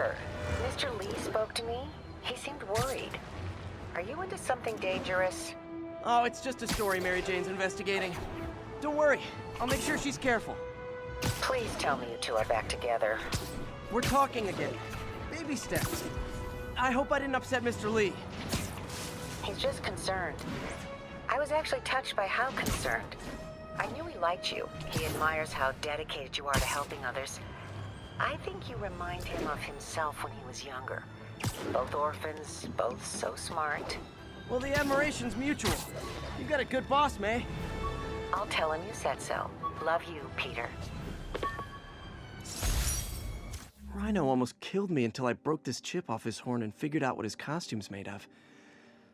Peter, Mr. Lee spoke to me. He seemed worried. Are you into something dangerous? Oh, it's just a story Mary Jane's investigating. Don't worry, I'll make sure she's careful. Please tell me you two are back together. We're talking again. Baby steps. I hope I didn't upset Mr. Lee. He's just concerned. I was actually touched by how concerned. I knew he liked you. He admires how dedicated you are to helping others. I think you remind him of himself when he was younger. Both orphans, both so smart. Well, the admiration's mutual. You got a good boss, May. I'll tell him you said so. Love you, Peter. Rhino almost killed me until I broke this chip off his horn and figured out what his costume's made of.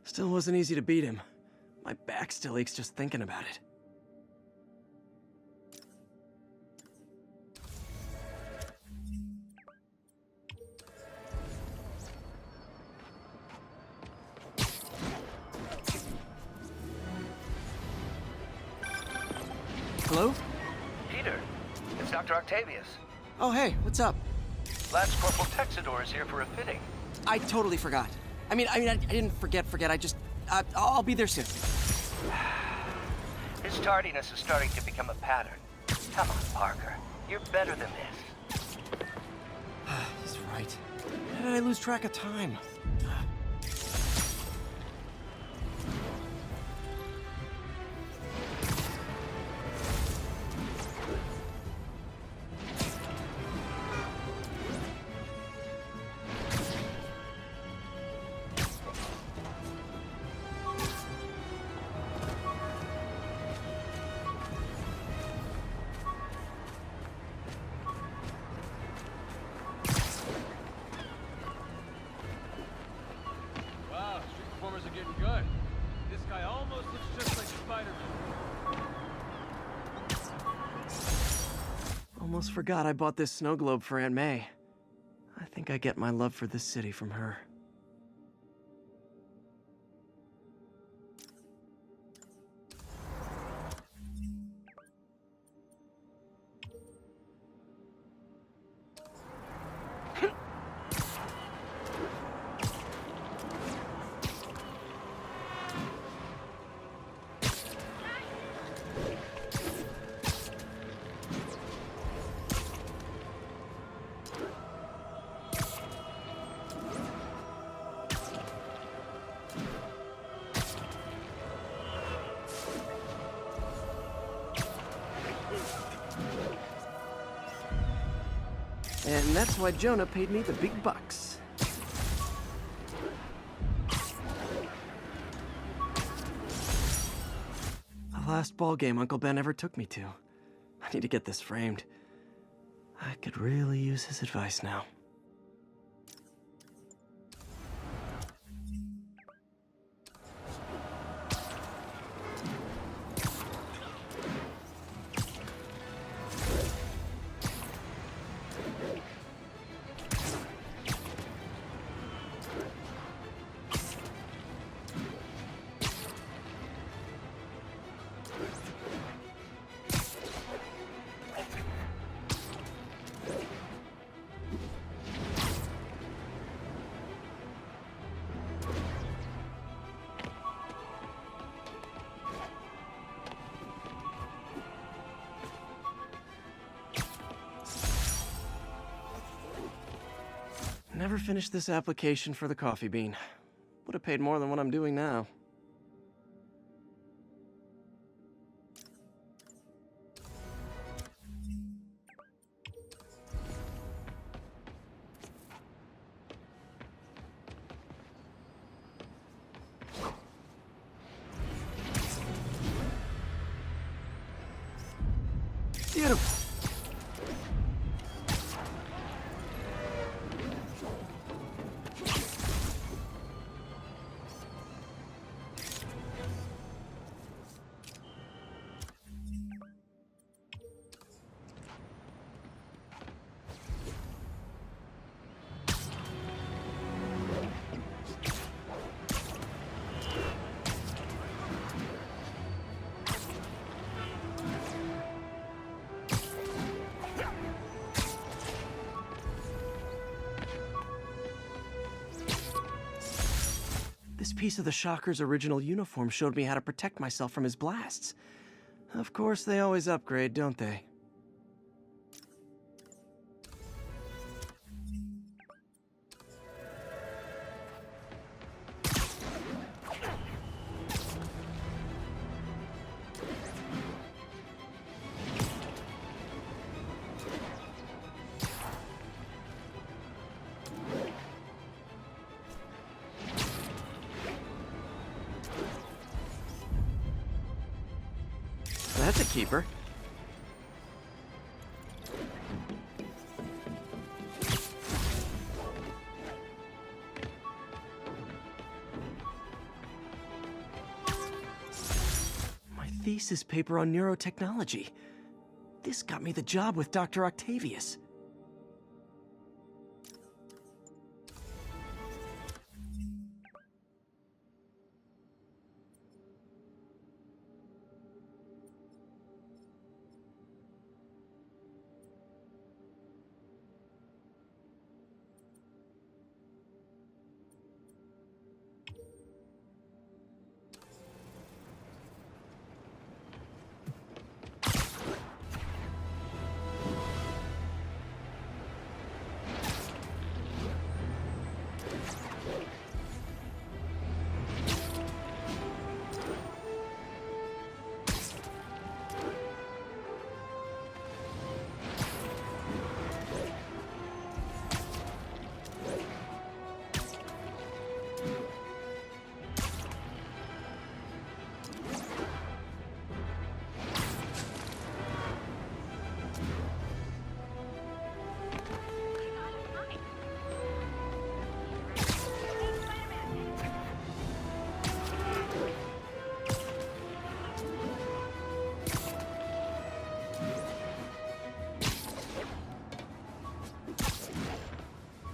Still wasn't easy to beat him. My back still aches just thinking about it. Hello? Peter, it's Dr. Octavius. Oh, hey, what's up? Lance Corporal Texador is here for a fitting. I totally forgot. I didn't forget. I just, I'll be there soon. His tardiness is starting to become a pattern. Come on, Parker. You're better than this. He's right. How did I lose track of time? Wow, street performers are getting good. This guy almost looks just like Spider-Man. Almost forgot I bought this snow globe for Aunt May. I think I get my love for this city from her. And that's why Jonah paid me the big bucks. The last ball game Uncle Ben ever took me to. I need to get this framed. I could really use his advice now. Never finished this application for the coffee bean. Would have paid more than what I'm doing now. Beautiful. piece of the Shocker's original uniform showed me how to protect myself from his blasts. Of course, they always upgrade, don't they? That's a keeper. My thesis paper on neurotechnology. This got me the job with Dr. Octavius.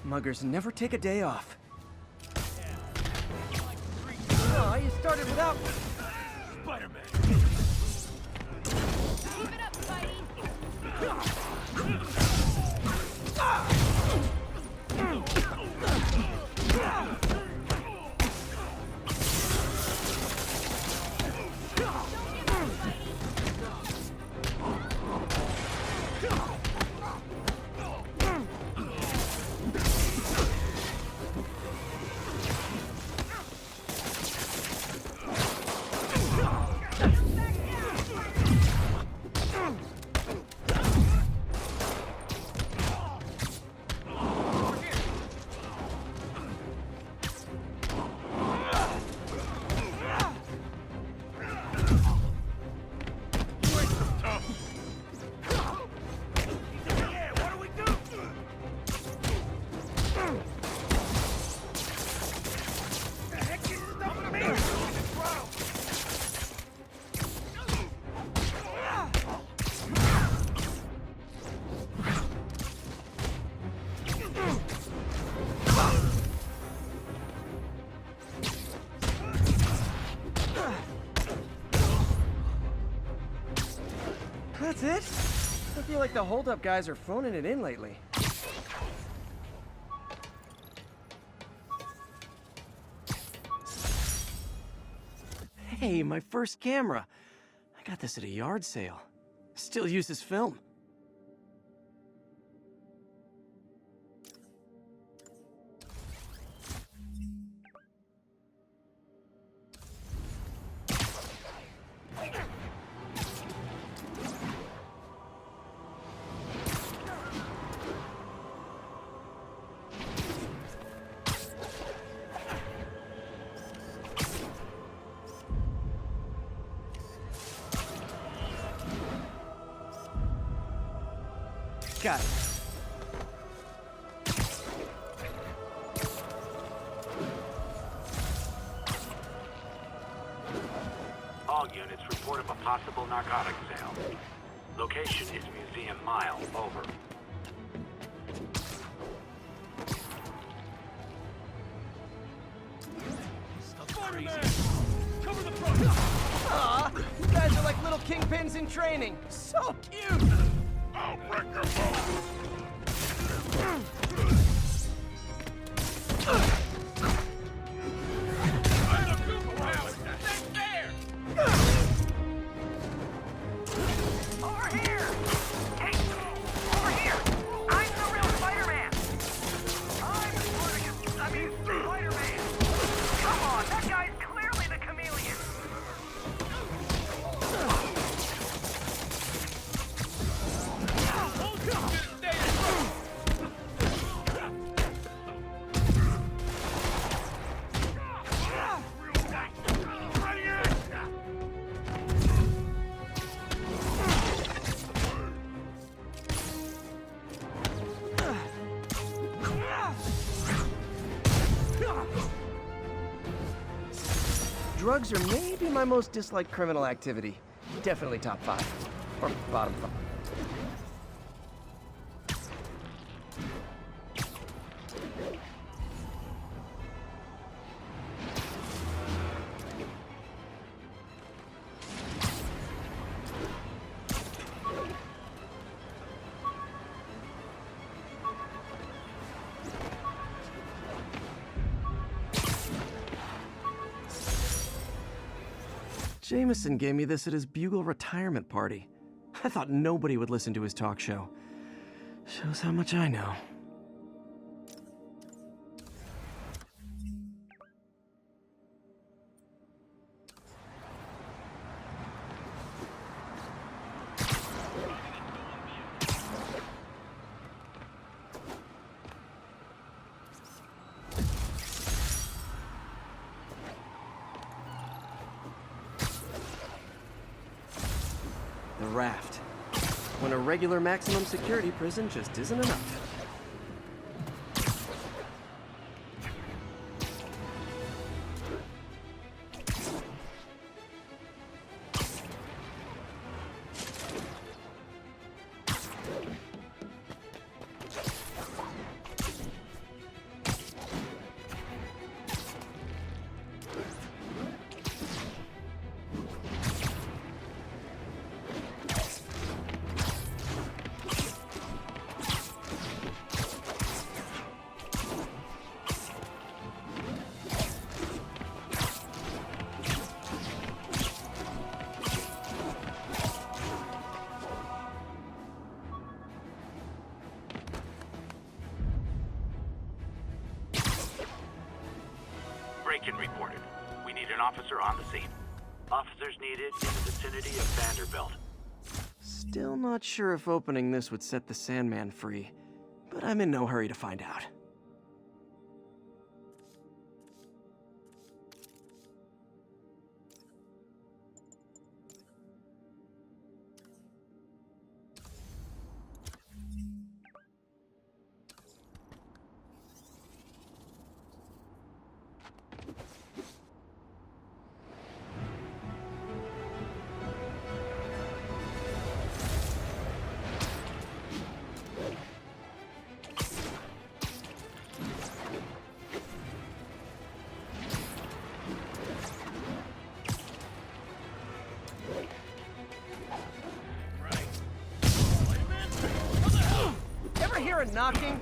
Muggers never take a day off. Oh, you started without me. Spider-Man! Keep it up, Spidey! That's it? I feel like the hold-up guys are phoning it in lately. Hey, my first camera. I got this at a yard sale. Still uses film. Got it. All units report of a possible narcotics sale. Location is Museum Mile. Over. Spider-Man! Cover the front! Aw, you guys are like little kingpins in training. So cute! I'll wreck your boat! Drugs are maybe my most disliked criminal activity. Definitely top 5. Or bottom 5. Jameson gave me this at his Bugle retirement party. I thought nobody would listen to his talk show. Shows how much I know. The raft. When a regular maximum security prison just isn't enough. Break-in reported. We need an officer on the scene. Officers needed in the vicinity of Vanderbilt. Still not sure if opening this would set the Sandman free, but I'm in no hurry to find out. Ever hear a knocking?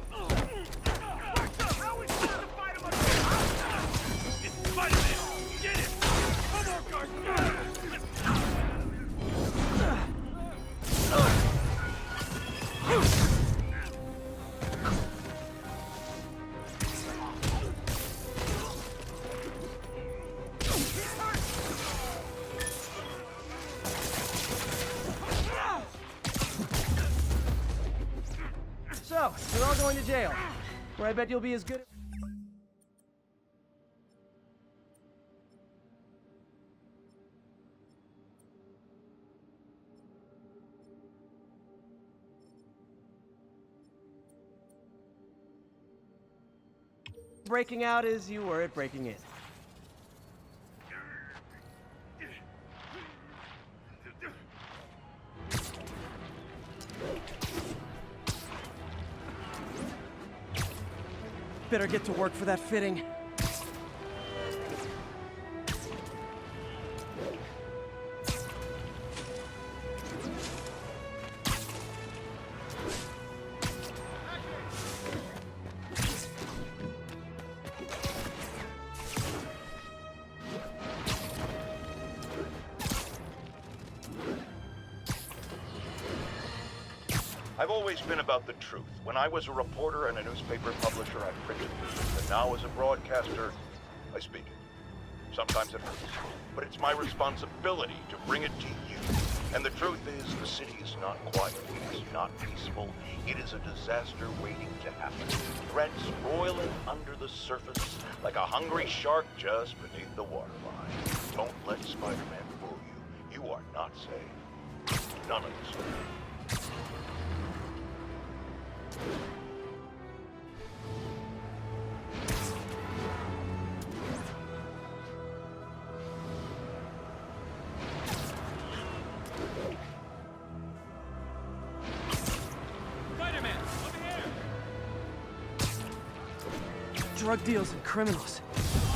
So, you're all going to jail, where I bet you'll be as good. Breaking out as you were at breaking in. Better get to work for that fitting. I've always been about the truth. When I was a reporter and a newspaper publisher, I printed news. And now as a broadcaster, I speak it. Sometimes it hurts, but it's my responsibility to bring it to you. And the truth is, the city is not quiet. It is not peaceful. It is a disaster waiting to happen. Threats roiling under the surface like a hungry shark just beneath the waterline. Don't let Spider-Man fool you. You are not safe. None of us are. drug deals and criminals.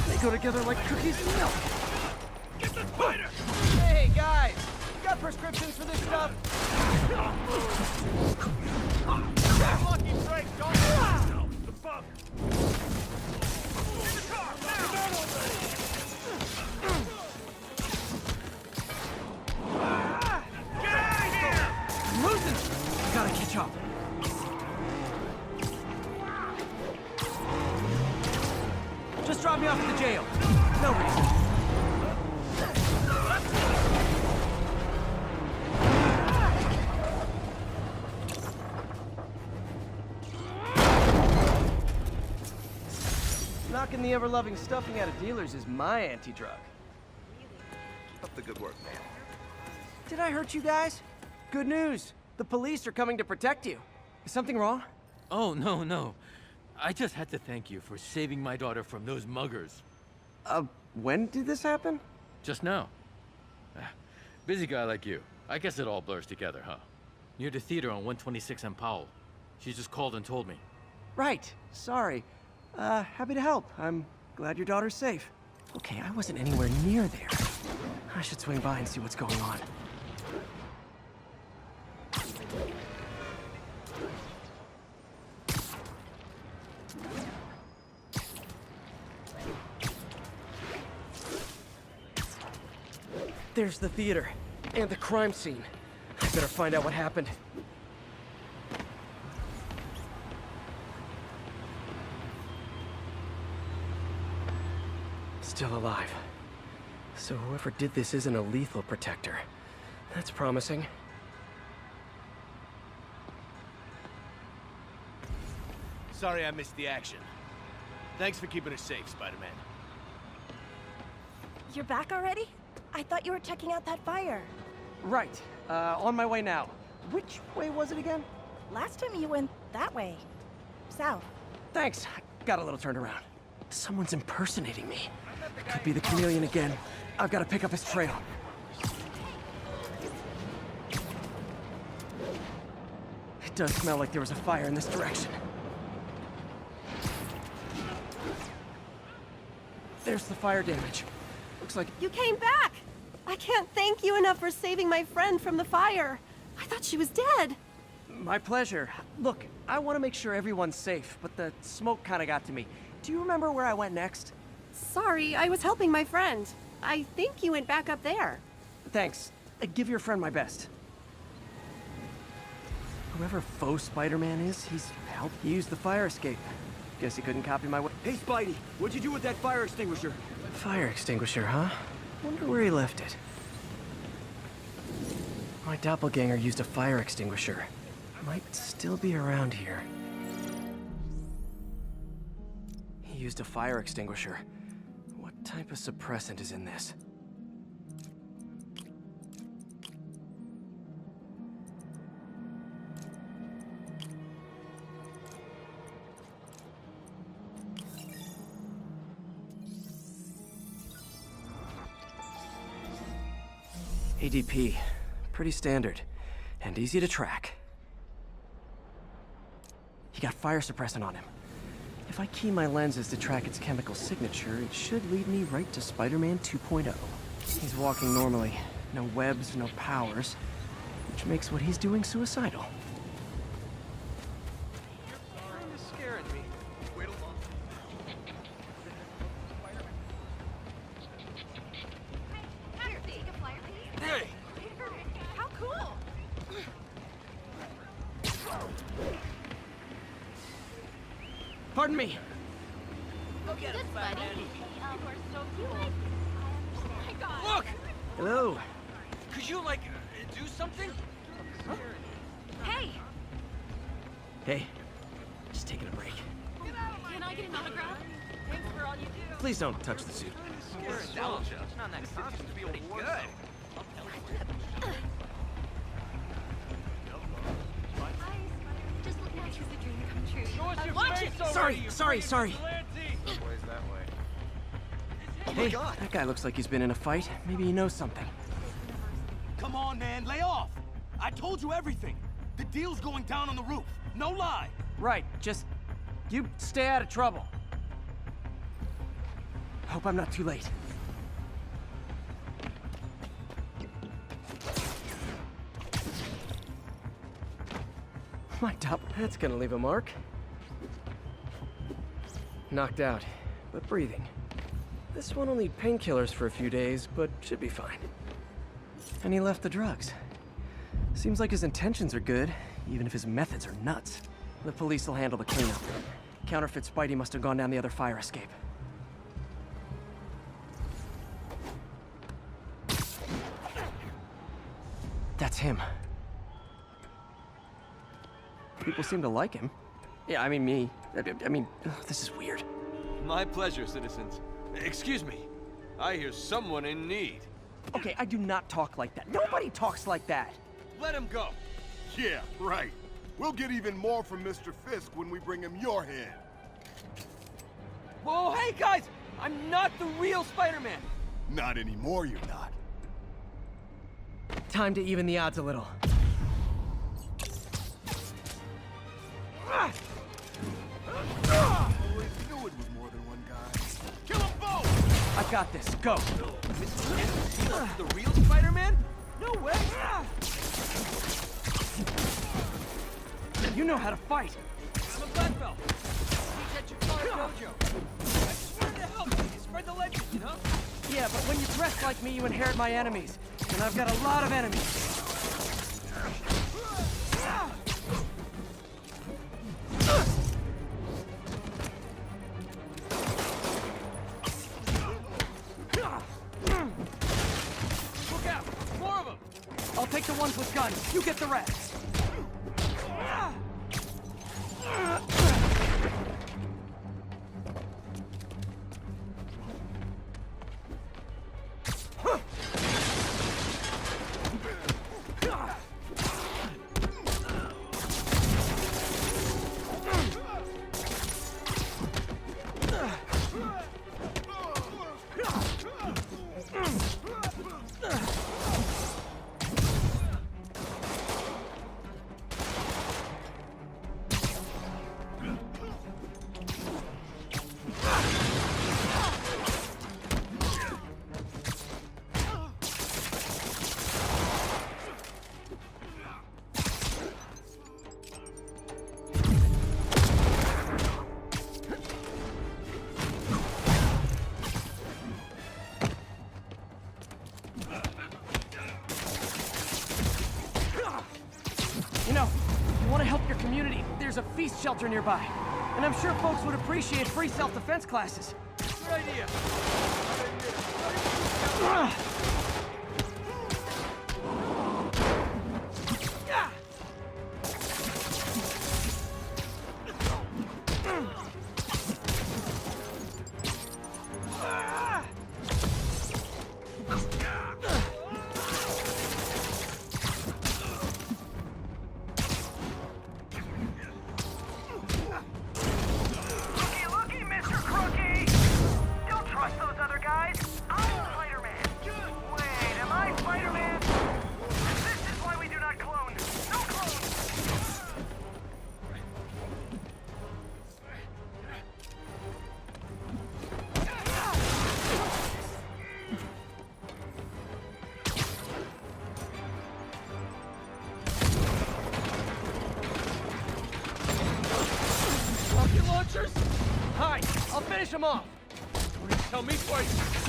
They go together like cookies and milk. Get the spider! Hey, guys! You got prescriptions for this stuff? Lucky break, don't No, the bug! In the car! Get out of here! I'm losing! Gotta catch up. Just drop me off at the jail. No reason. Knocking the ever-loving stuffing out of dealers is my anti-drug. Keep up the good work, man. Did I hurt you guys? Good news. The police are coming to protect you. Is something wrong? Oh, no. I just had to thank you for saving my daughter from those muggers. When did this happen? Just now. Busy guy like you. I guess it all blurs together, huh? Near the theater on 126 and Powell. She just called and told me. Right. Sorry. Happy to help. I'm glad your daughter's safe. Okay, I wasn't anywhere near there. I should swing by and see what's going on. There's the theater. And the crime scene. I better find out what happened. Still alive. So whoever did this isn't a lethal protector. That's promising. Sorry I missed the action. Thanks for keeping us safe, Spider-Man. You're back already? I thought you were checking out that fire. Right. On my way now. Which way was it again? Last time you went that way. South. Thanks. Got a little turned around. Someone's impersonating me. It could be the chameleon again. I've got to pick up his trail. It does smell like there was a fire in this direction. There's the fire damage. Looks like... You came back! I can't thank you enough for saving my friend from the fire. I thought she was dead. My pleasure. Look, I want to make sure everyone's safe, but the smoke kind of got to me. Do you remember where I went next? Sorry, I was helping my friend. I think you went back up there. Thanks. Give your friend my best. Whoever faux Spider-Man is, he's helped use the fire escape. Guess he couldn't copy my way. Hey, Spidey, what'd you do with that fire extinguisher? Fire extinguisher, huh? Wonder where he left it. My doppelganger used a fire extinguisher. Might still be around here. He used a fire extinguisher. What type of suppressant is in this? ADP. Pretty standard. And easy to track. He got fire suppressant on him. If I key my lenses to track its chemical signature, it should lead me right to Spider-Man 2.0. He's walking normally. No webs, no powers. Which makes what he's doing suicidal. Kinda scaring me. Hey! How cool! Pardon me. Look at this, buddy. You are so cute. Oh my god. Look! Hello. Could you, like, do something? Hey! Hey. Just taking a break. Can I get an autograph? Thanks for all you do. Please don't touch the suit. Nostalgia. On that costume to be pretty good. Just looking at you is a dream come true. Show us your Watch face it! already, you Sorry. vigilante! Hey, that guy looks like he's been in a fight. Maybe he knows something. Come on, man, lay off! I told you everything! The deal's going down on the roof. No lie! Right, just... you stay out of trouble. Hope I'm not too late. My top, that's gonna leave a mark. Knocked out, but breathing. This one will need painkillers for a few days, but should be fine. And he left the drugs. Seems like his intentions are good, even if his methods are nuts. The police will handle the cleanup. Counterfeit Spidey must have gone down the other fire escape. That's him. People seem to like him. Yeah, I mean me. I mean, this is weird. My pleasure, citizens. Excuse me. I hear someone in need. Okay, I do not talk like that. Nobody talks like that. Let him go. Yeah, right. We'll get even more from Mr. Fisk when we bring him your head. Whoa, hey guys! I'm not the real Spider-Man. Not anymore, you're not. Time to even the odds a little. Always knew it was more than one guy. Kill them both! I got this. Go. The real Spider-Man? No way! You know how to fight. I'm a black belt. Teach at your car dojo. I just wanted to help you spread the legend, you know? Yeah, but when you dress like me, you inherit my enemies. And I've got a lot of enemies. Look out! More of them! I'll take the ones with guns. You get the rest. You know, if you want to help your community, there's a feast shelter nearby. And I'm sure folks would appreciate free self-defense classes. Good idea. Rocket launchers? Hi, I'll finish them off. Tell me twice.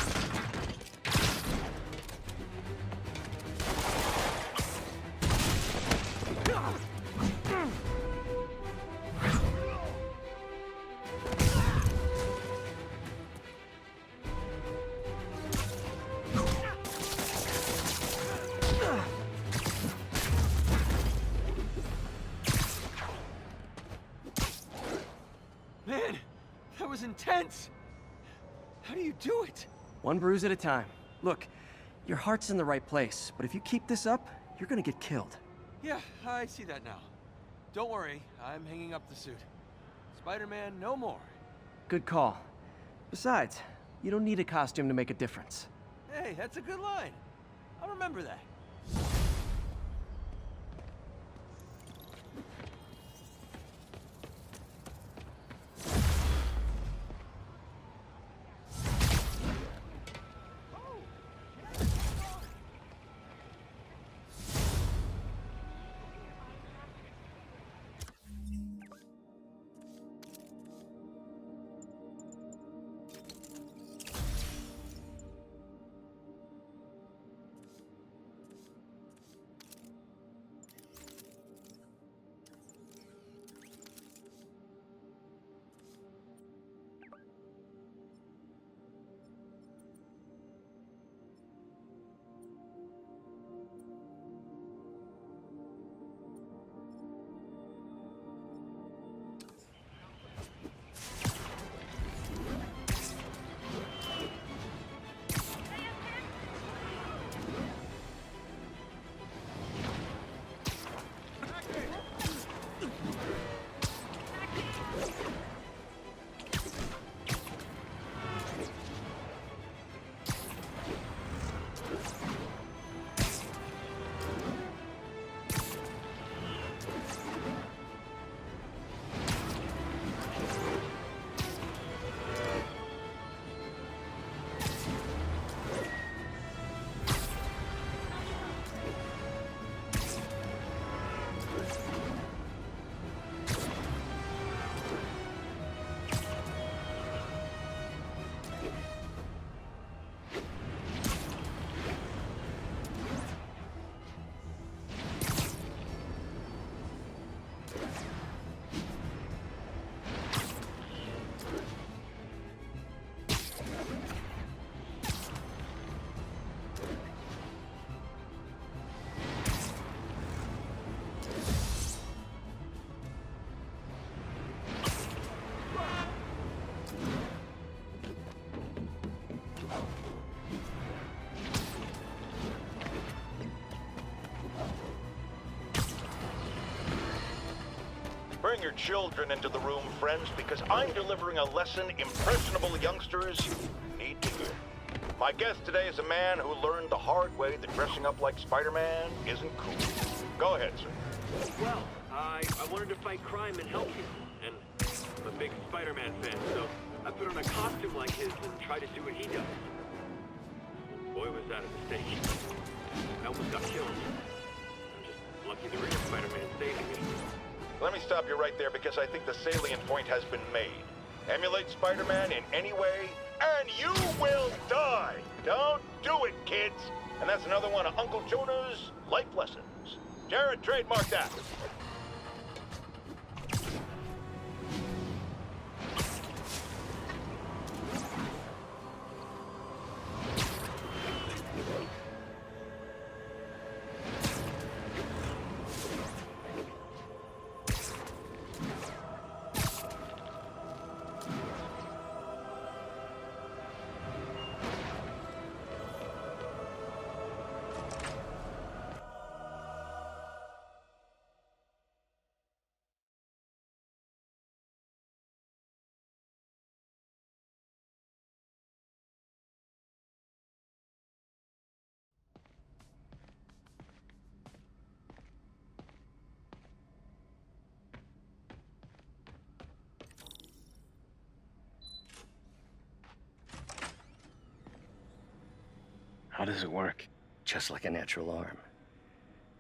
Man, that was intense. How do you do it? One bruise at a time. Look, your heart's in the right place, but if you keep this up, you're gonna get killed. Yeah, I see that now. Don't worry, I'm hanging up the suit. Spider-Man, no more. Good call. Besides, you don't need a costume to make a difference. Hey, that's a good line. I'll remember that. bring your children into the room, friends, because I'm delivering a lesson impressionable youngsters need to hear. My guest today is a man who learned the hard way that dressing up like Spider-Man isn't cool. Go ahead, sir. Well, I wanted to fight crime and help you. And I'm a big Spider-Man fan, so I put on a costume like his and tried to do what he does. Boy, was that a mistake. I almost got killed. I'm just lucky the real Spider-Man saved me. Let me stop you right there because I think the salient point has been made. Emulate Spider-Man in any way, and you will die! Don't do it, kids! And that's another one of Uncle Jonah's life lessons. Jared, trademark that. How does it work? Just like a natural arm.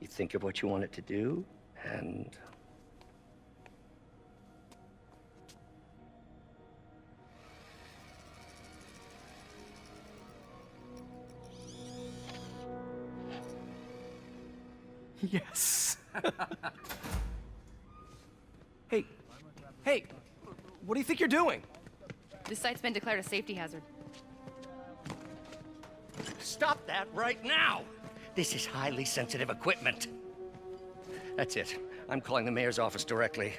You think of what you want it to do, and... Yes. Hey, what do you think you're doing? This site's been declared a safety hazard. Stop that right now! This is highly sensitive equipment. That's it. I'm calling the mayor's office directly.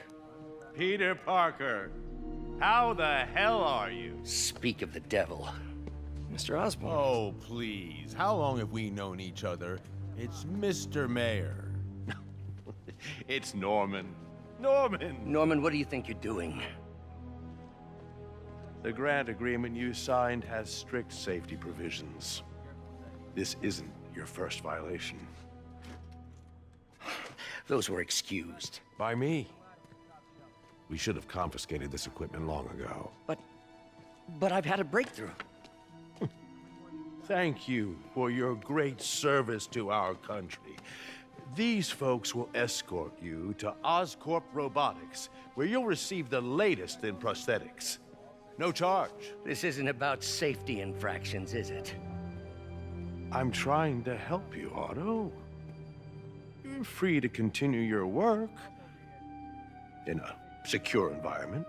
Peter Parker, how the hell are you? Speak of the devil. Mr. Osborn. Oh, please. How long have we known each other? It's Mr. Mayor. It's Norman. Norman, what do you think you're doing? The grant agreement you signed has strict safety provisions. This isn't your first violation. Those were excused. By me. We should have confiscated this equipment long ago. But I've had a breakthrough. Thank you for your great service to our country. These folks will escort you to Oscorp Robotics, where you'll receive the latest in prosthetics. No charge. This isn't about safety infractions, is it? I'm trying to help you, Otto. You're free to continue your work in a secure environment.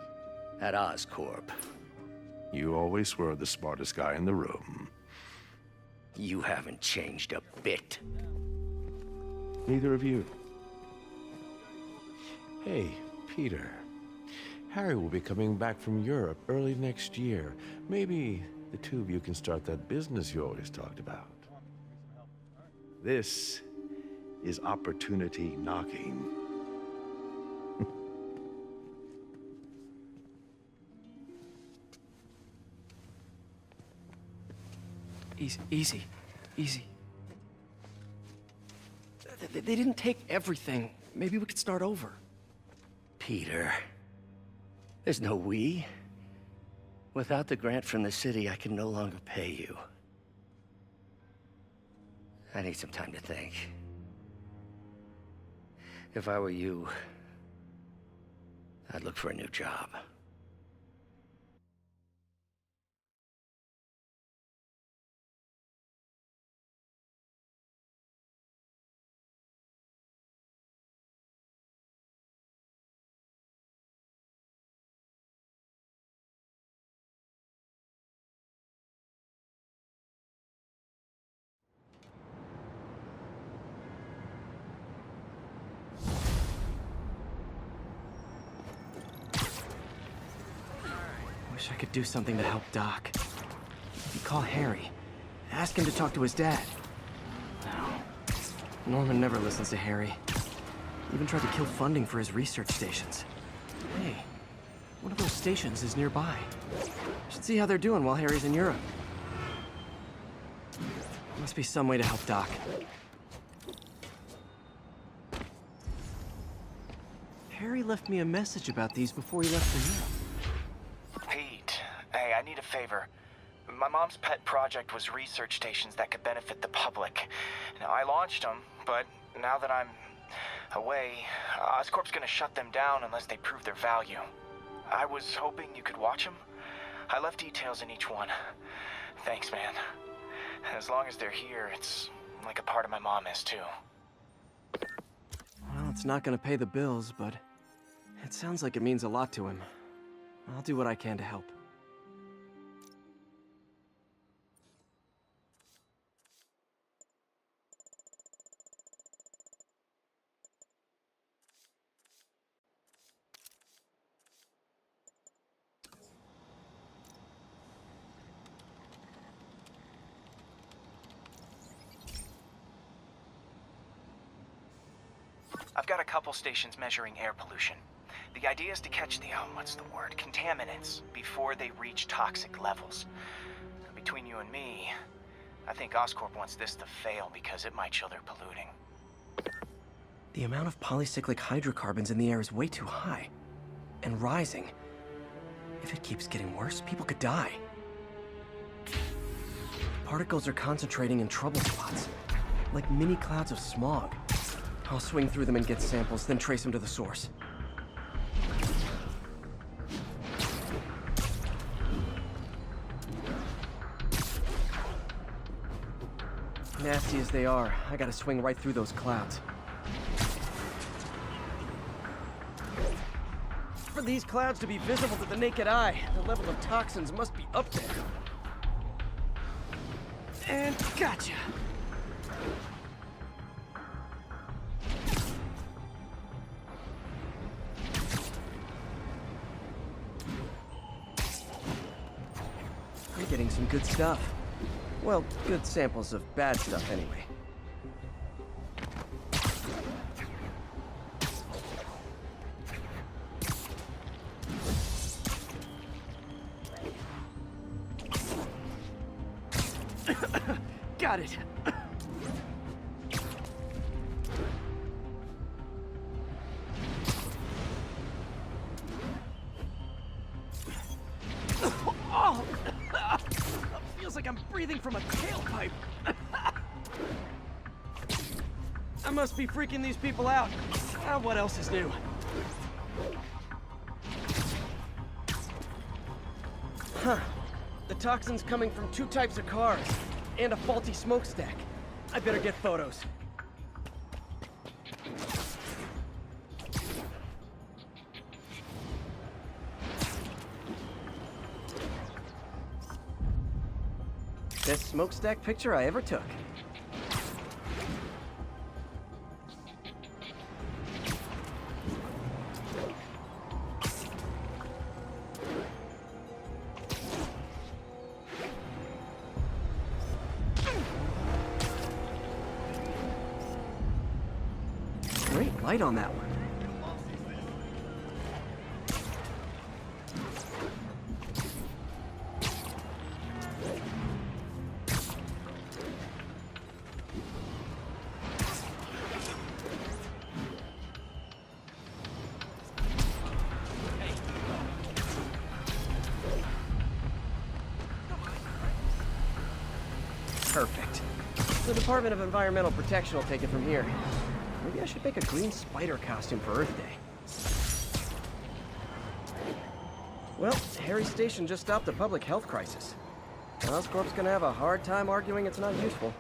At Oscorp. You always were the smartest guy in the room. You haven't changed a bit. Neither of you. Hey, Peter. Harry will be coming back from Europe early next year. Maybe the two of you can start that business you always talked about. This is opportunity knocking. Easy. They didn't take everything. Maybe we could start over. Peter, there's no we. Without the grant from the city, I can no longer pay you. I need some time to think. If I were you, I'd look for a new job. Wish I could do something to help Doc. You call Harry. Ask him to talk to his dad. No. Norman never listens to Harry. Even tried to kill funding for his research stations. Hey, one of those stations is nearby. Should see how they're doing while Harry's in Europe. Must be some way to help Doc. Harry left me a message about these before he left for Europe. Pete, hey, I need a favor. My mom's pet project was research stations that could benefit the public. Now, I launched them, but now that I'm away, Oscorp's gonna shut them down unless they prove their value. I was hoping you could watch them. I left details in each one. Thanks, man. As long as they're here, it's like a part of my mom is, too. Well, it's not gonna pay the bills, but it sounds like it means a lot to him. I'll do what I can to help. I've got a couple stations measuring air pollution. The idea is to catch the, contaminants before they reach toxic levels. Between you and me, I think Oscorp wants this to fail because it might show they're polluting. The amount of polycyclic hydrocarbons in the air is way too high. And rising. If it keeps getting worse, people could die. Particles are concentrating in trouble spots, like mini clouds of smog. I'll swing through them and get samples, then trace them to the source. Nasty as they are, I gotta swing right through those clouds. For these clouds to be visible to the naked eye, the level of toxins must be up there. And gotcha! I'm getting some good stuff. Well, good samples of bad stuff anyway. Got it. Oh! Feels like I'm breathing from a tailpipe. I must be freaking these people out. What else is new? Huh. The toxin's coming from 2 types of cars, and a faulty smokestack. I better get photos. Best smokestack picture I ever took. Great light on that one. Perfect. The Department of Environmental Protection will take it from here. Maybe I should make a green spider costume for Earth Day. Well, Harry's station just stopped a public health crisis. Oscorp's gonna have a hard time arguing it's not useful.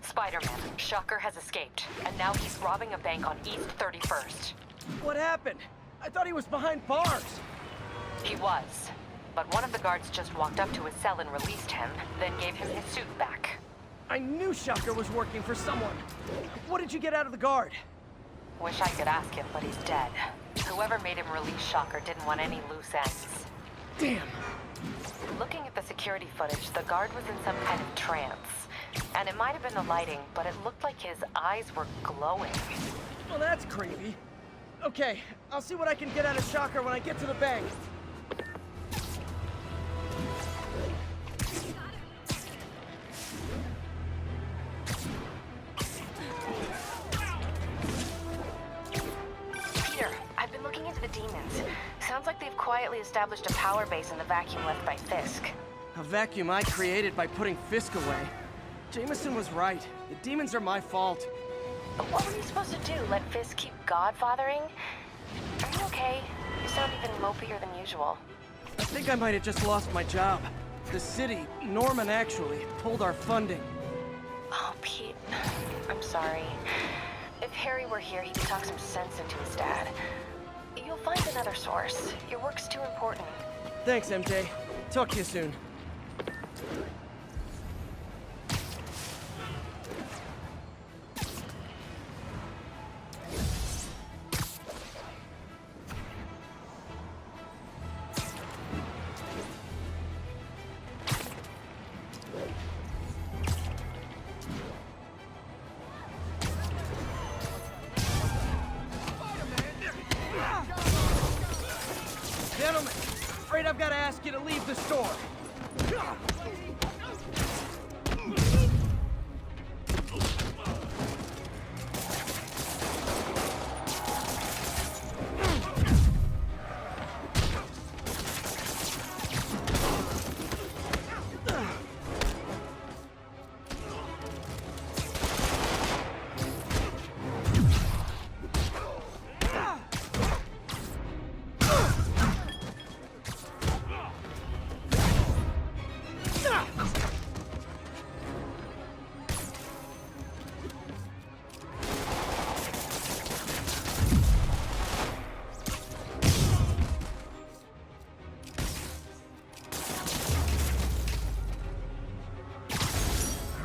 Spider-Man, Shocker has escaped, and now he's robbing a bank on East 31st. What happened? I thought he was behind bars. He was, but one of the guards just walked up to his cell and released him, then gave him his suit back. I knew Shocker was working for someone. What did you get out of the guard? Wish I could ask him, but he's dead. Whoever made him release Shocker didn't want any loose ends. Damn. Looking at the security footage, the guard was in some kind of trance. And it might have been the lighting, but it looked like his eyes were glowing. Well, that's creepy. Okay, I'll see what I can get out of Shocker when I get to the bank. Peter, I've been looking into the demons. Sounds like they've quietly established a power base in the vacuum left by Fisk. A vacuum I created by putting Fisk away. Jameson was right. The demons are my fault. But what were you supposed to do? Let Fisk keep godfathering? Are you okay? You sound even mopier than usual. I think I might have just lost my job. The city, Norman actually, pulled our funding. Oh, Pete. I'm sorry. If Harry were here, he could talk some sense into his dad. You'll find another source. Your work's too important. Thanks, MJ. Talk to you soon. Gentlemen, afraid I've got to ask you to leave the store.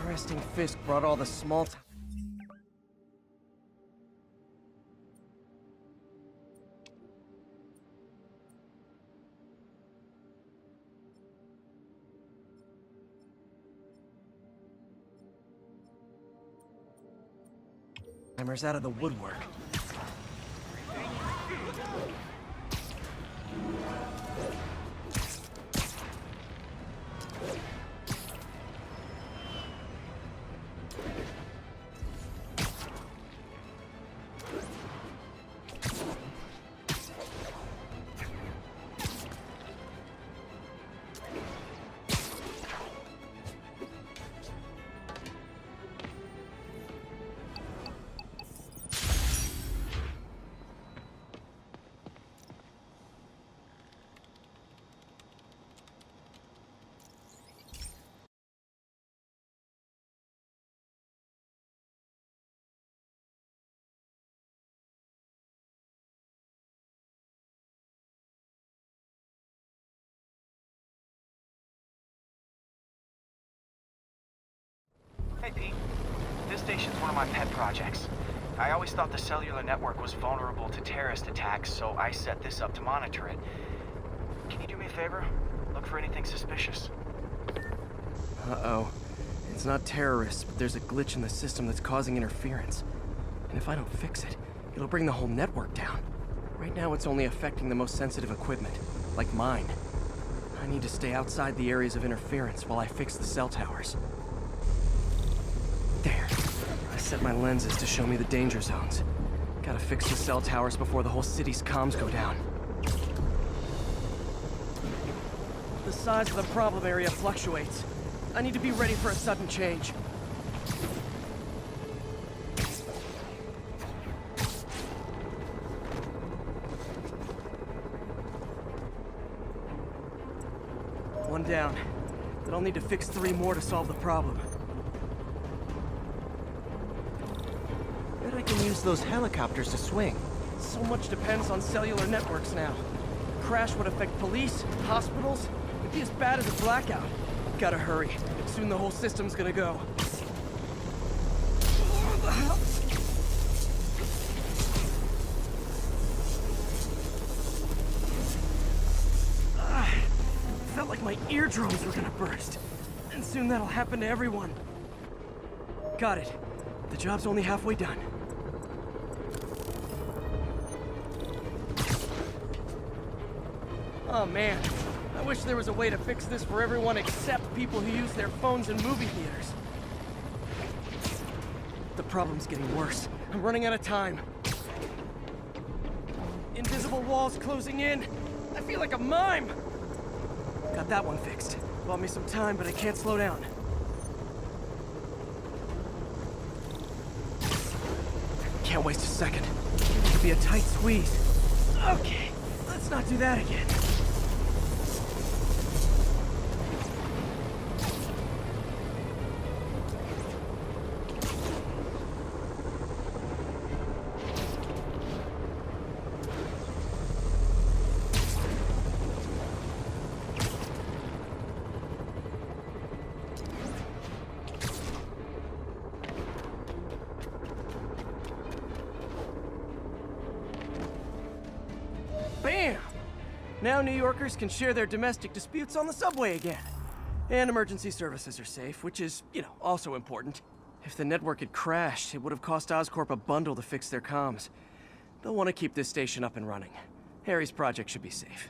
Arresting Fisk brought all the small time. Timers out of the woodwork. Hey, Pete. This station's one of my pet projects. I always thought the cellular network was vulnerable to terrorist attacks, so I set this up to monitor it. Can you do me a favor? Look for anything suspicious. Uh-oh. It's not terrorists, but there's a glitch in the system that's causing interference. And if I don't fix it, it'll bring the whole network down. Right now, it's only affecting the most sensitive equipment, like mine. I need to stay outside the areas of interference while I fix the cell towers. There. I set my lenses to show me the danger zones. Gotta fix the cell towers before the whole city's comms go down. The size of the problem area fluctuates. I need to be ready for a sudden change. One down. But I'll need to fix 3 more to solve the problem. Bet I can use those helicopters to swing. So much depends on cellular networks now. A crash would affect police, hospitals. It'd be as bad as a blackout. Gotta hurry. Soon the whole system's gonna go. my eardrums were gonna burst. And soon that'll happen to everyone. Got it. The job's only halfway done. Oh man, I wish there was a way to fix this for everyone except people who use their phones in movie theaters. The problem's getting worse. I'm running out of time. Invisible walls closing in. I feel like a mime. Got that one fixed. Bought me some time, but I can't slow down. Can't waste a second. It could be a tight squeeze. Okay, let's not do that again. Bam! Now New Yorkers can share their domestic disputes on the subway again. And emergency services are safe, which is, also important. If the network had crashed, it would have cost Oscorp a bundle to fix their comms. They'll want to keep this station up and running. Harry's project should be safe.